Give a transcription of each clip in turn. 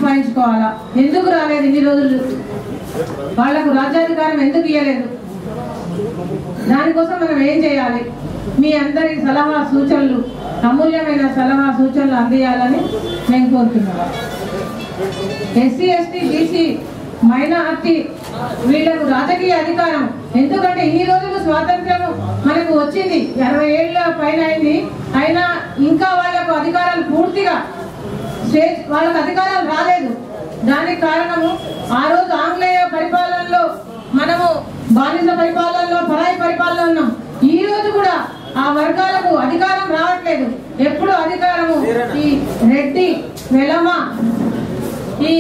సంపాదించుకోవాలా? ఎందుకు రాలేదు ఇన్ని రోజులు? వాళ్లకు రాజ్యాధికారం ఎందుకు ఇవ్వలేదు? దానికోసం మనం ఏం చేయాలి? మీ అందరి సలహా సూచనలు, అమూల్యమైన సలహా సూచనలు అందియాలని నేను కోరుతున్నాను. ఎస్సీ ఎస్టీ బీసీ మైనార్టీ వీళ్లకు రాజకీయ అధికారం, ఎందుకంటే ఇన్ని రోజులు స్వాతంత్ర్యం మనకు వచ్చింది, 60 ఏళ్ల పైన అయింది, అయినా ఇంకా వాళ్ళకు అధికారాలు పూర్తిగా వాళ్ళకు అధికారాలు రాలేదు. దానికి కారణము ఆ రోజు ఆంగ్లేయ పరిపాలనలో మనము బానిస పరిపాలనలో, పరాయి పరిపాలన ఉన్నాం. ఈ రోజు కూడా ఆ వర్గాలకు అధికారం రావట్లేదు. ఎప్పుడు అధికారము ఈ రెడ్డి, వెలమ, ఈ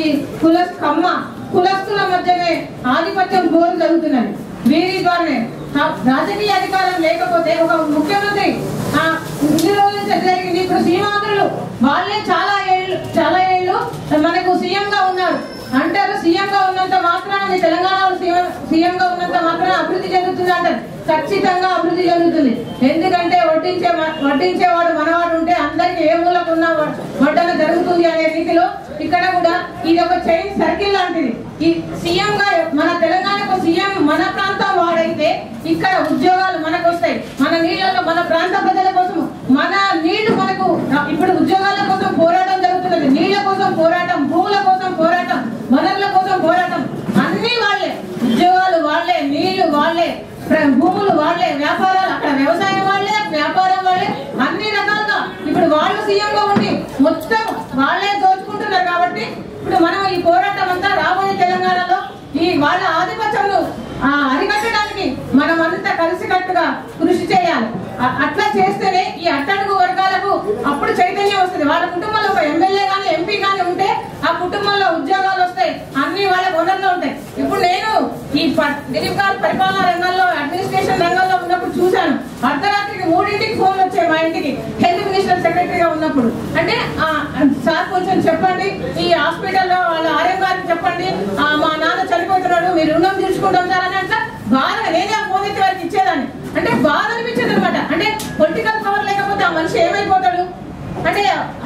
కమ్మ కులస్తుల మధ్యనే ఆధిపత్యం పోరు జరుగుతున్నది. వీరి ద్వారానే రాజకీయ అధికారం లేకపోతే ఒక ముఖ్యమంత్రి ఇన్ని రోజుల నుంచి జరిగింది. ఇప్పుడు సీమాంధ్రులు వాళ్ళే చాలా ఏళ్ళు మనకు సీఎంగా ఉన్నారు అంటారు. సీఎంగా ఉన్నంత మాత్రాన మీ తెలంగాణలో సీఎంగా ఉన్నంత మాత్రాన అభివృద్ధి చెందుతుంది అంటారు. ఖచ్చితంగా అభివృద్ధి చెందుతుంది. ఎందుకంటే వడ్డించేవాడు మనవాడు ఉంటే అందరికి ఏ మూలకున్న వడ్డన జరుగుతుంది అనే రీతిలో ఇక్కడ కూడా ఇది ఒక చైన్ సర్కిల్ లాంటిది. ఈ సీఎం గా మన తెలంగాణకు సీఎం మన ప్రాంతం వాడైతే ఇక్కడ ఉద్యోగాలు మనకు వస్తాయి. మన నీళ్ళలో మన ప్రాంత ప్రజల కోసం మన నీళ్లు మనకు ఇప్పుడు ఉద్యోగాల కోసం పోరాటం జరుగుతున్నది. నీళ్ల కోసం పోరాటం, భూముల కోసం పోరాటం, వనరుల కోసం పోరాటం, అన్ని వాళ్లే. ఉద్యోగాలు వాళ్లే, నీళ్లు వాళ్లే, భూములు వాళ్లే, వ్యాపారాలు అక్కడ వ్యవసాయం వాళ్లే, వ్యాపారం వాళ్లే, అన్ని రకాలుగా ఇప్పుడు వాళ్ళు సీఎంగా ఉండి మొత్తం వాళ్లే దోచుకుంటున్నారు. కాబట్టి ఇప్పుడు మనం ఈ పోరాటం అంతా రాబోయే తెలంగాణలో ఈ వాళ్ళ ఆధిపత్యంను అరికట్టడానికి మనం అంతా కలిసికట్టుగా కృషి చేయాలి. అట్లా చేస్తేనే ఈ అట్టడుగు వర్గాలకు అప్పుడు చైతన్యం వస్తుంది. వాళ్ళ కుటుంబంలో ఒక ఎమ్మెల్యే గానీ ఎంపీ గానీ ఉంటే ఆ కుటుంబంలో ఉద్యోగాలు వస్తాయి, అన్ని వాళ్ళ వనరులు ఉంటాయి. ఇప్పుడు నేను ఈ దిలీప్ గారి పరిపాలనా రంగంలో, అడ్మినిస్ట్రేషన్ రంగంలో ఉన్నప్పుడు చూశాను. అర్ధరాత్రికి 3ంటికి ఫోన్లు వచ్చాయి మా ఇంటికి, హెల్త్ మినిస్టర్ సెక్రటరీగా ఉన్నప్పుడు. అంటే సార్ కొంచెం చెప్పండి, ఈ హాస్పిటల్లో వాళ్ళ ఆర్ఎం గారికి చెప్పండి, మా నాన్న చనిపోతున్నాడు, మీరు రుణం తీర్చుకుంటాం సార్ అని అట్లా బాధగా నేనే ఆ ఫోన్ ఎత్తి వారికి ఇచ్చేదాన్ని. అంటే బాధ అనిపించేది అనమాట. అంటే పొలిటికల్ పవర్ లేకపోతే ఆ మనిషి ఏమైపోతాడు? అంటే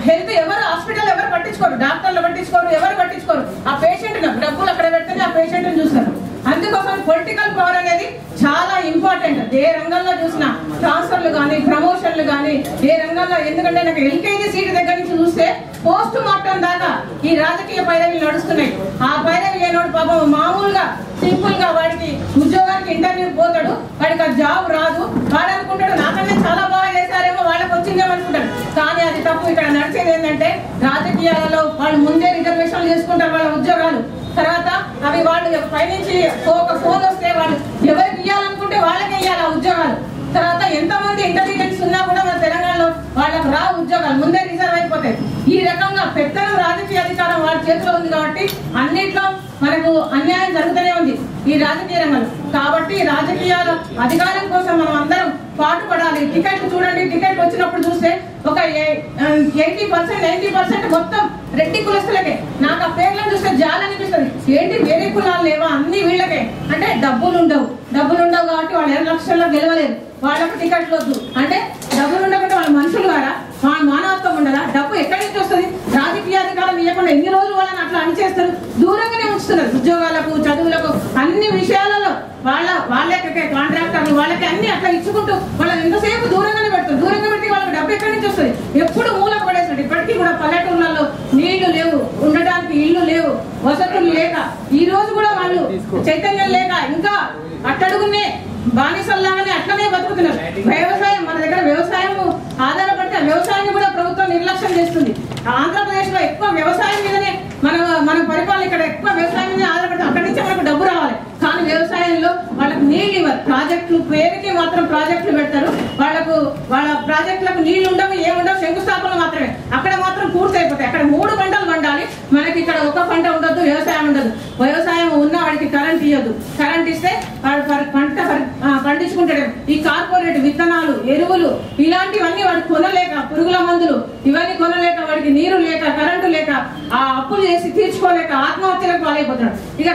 హెల్త్ ఎవరు హాస్పిటల్ ఎవరు పట్టించుకోరు, డాక్టర్లు పట్టించుకోరు, ఎవరు పట్టించుకోరు. ఆ పేషెంట్ డబ్బులు అక్కడ పెడితేనే ఆ పేషెంట్ చూస్తారు. అందుకోసం పొలిటికల్ పవర్ అనేది చాలా ఇంపార్టెంట్. ఏ రంగంలో చూసినా ట్రాన్స్ఫర్లు కానీ, ప్రమోషన్లు కానీ, ఏ రంగంలో. ఎందుకంటే నాకు ఎల్కేజీ సీట్ దగ్గర నుంచి చూస్తే పోస్ట్ మార్టం దాకా ఈ రాజకీయ పైరవీలు నడుస్తున్నాయి. ఆ పైరవి లేనోడు పాపం మామూలుగా సింపుల్ గా వాడికి ఉద్యోగానికి ఇంటర్వ్యూ పోతాడు, వాడికి ఆ జాబ్ రాదు, వాడు అనుకుంటాడు నాకన్నా చాలా బాగా చేశారేమో, వాళ్ళకి వచ్చిందేమో అనుకుంటాడు. కానీ అది తప్పు. ఇక్కడ నడిచేది ఏంటంటే రాజకీయాలలో వాళ్ళు ముందే రిజర్వేషన్లు చేసుకుంటారు వాళ్ళ ఉద్యోగాలు. తర్వాత అవి వాళ్ళు పైనుంచి ఒక ఫోన్ వస్తే వాళ్ళు ఎవరికి ఇవ్వాలనుకుంటే వాళ్ళకే ఇవ్వాలి ఆ ఉద్యోగాలు. తర్వాత ఎంతమంది ఇంటెలిజెన్స్ ఉన్నా కూడా మన తెలంగాణలో వాళ్ళకు రా ఉద్యోగాలు ముందే రిజర్వ్ అయిపోతాయి. ఈ రకంగా పెత్తనం రాజకీయ అధికారం వాళ్ళ చేతిలో ఉంది కాబట్టి అన్నిట్లో మనకు అన్యాయం జరుగుతూనే ఉంది ఈ రాజకీయ రంగంలో. కాబట్టి రాజకీయాల అధికారం కోసం మనం అందరం పాటుపడాలి. టికెట్లు చూడండి, టికెట్ వచ్చినప్పుడు చూస్తే ఒక 80%, 90% మొత్తం రెడ్డి కులస్తులకే. నాకు ఆ పేర్లను చూస్తే జాలనిపిస్తుంది. ఏంటి వేరే కులాలు లేవా, అన్ని వీళ్ళకే. అంటే డబ్బులు ఉండవు కాబట్టి వాళ్ళు 2 లక్షల్లో గెలవలేదు, వాళ్ళకు టికెట్లు వద్దు. అంటే డబ్బులు ఉండకుండా వాళ్ళ మనుషులు కారా, వాళ్ళ మానవత్వం ఉండదా? డబ్బు ఎక్కడి నుంచి వస్తుంది? రాజకీయ అధికారం ఇవ్వకుండా ఎన్ని రోజులు వాళ్ళని అట్లా అణిచేస్తారు, దూరంగానే ఉంచుతున్నారు. ఉద్యోగాలకు, చదువులకు, అన్ని విషయాలలో వాళ్ళకే కాంట్రాక్టర్లు వాళ్ళకి అన్ని అట్లా ఇచ్చుకుంటూ వాళ్ళని ఎంతసేపు దూరంగానే పెడతారు. దూరంగా పెట్టి వాళ్ళకి డబ్బు ఎక్కడి నుంచి వస్తుంది? ఎప్పుడు మూలకు పడేసినట్టు. ఇప్పటికీ కూడా పల్లెటూర్లలో నీళ్లు లేవు, ఉండడానికి ఇల్లు లేవు, వసతులు లేక, ఈ రోజు కూడా వాళ్ళు చైతన్యం లేక ఇంకా అట్టడుగునే బానిసల్లాగానే అట్లనే బతుకుతున్నారు. వ్యవసాయం, మన దగ్గర వ్యవసాయం ఆధారపడితే వ్యవసాయాన్ని కూడా ప్రభుత్వం నిర్లక్ష్యం చేస్తుంది. ఆంధ్రప్రదేశ్ లో ఎక్కువ వ్యవసాయం మీదనే మన పరిపాలన, ఇక్కడ ఎక్కువ వ్యవసాయం మీద ఆధారపడితే అక్కడి నుంచి మనకు డబ్బు రావాలి. కానీ వ్యవసాయంలో వాళ్ళకు నీళ్లు ఇవ్వరు. ప్రాజెక్టులు పేరుకి మాత్రం ప్రాజెక్టులు పెడతారు. వాళ్ళ ప్రాజెక్టులకు నీళ్లు ఉండవు, ఏముండవు, శంకుస్థాపనలు మాత్రమే. అక్కడ మాత్రం పూర్తి అయిపోతాయి. అక్కడ 3 పంటలు పండాలి, మనకి ఇక్కడ ఒక పంట ఉండదు, వ్యవసాయం ఉండదు. వ్యవసాయం ఉన్న వాడికి కరెంట్ ఇవ్వద్దు. కరెంట్ ఇస్తే వాడు పంట పండించుకుంటాడు. ఈ కార్పొరేట్ విత్తనాలు, ఎరువులు ఇలాంటివన్నీ వాడికి కొనలేక, పురుగుల మందులు ఇవన్నీ కొనలేక, వాడికి నీరు లేక, కరెంటు లేక, ఆ అప్పులు చేసి తీర్చుకోలేక ఆత్మహత్యలకు పాలైపోతున్నాడు. ఇక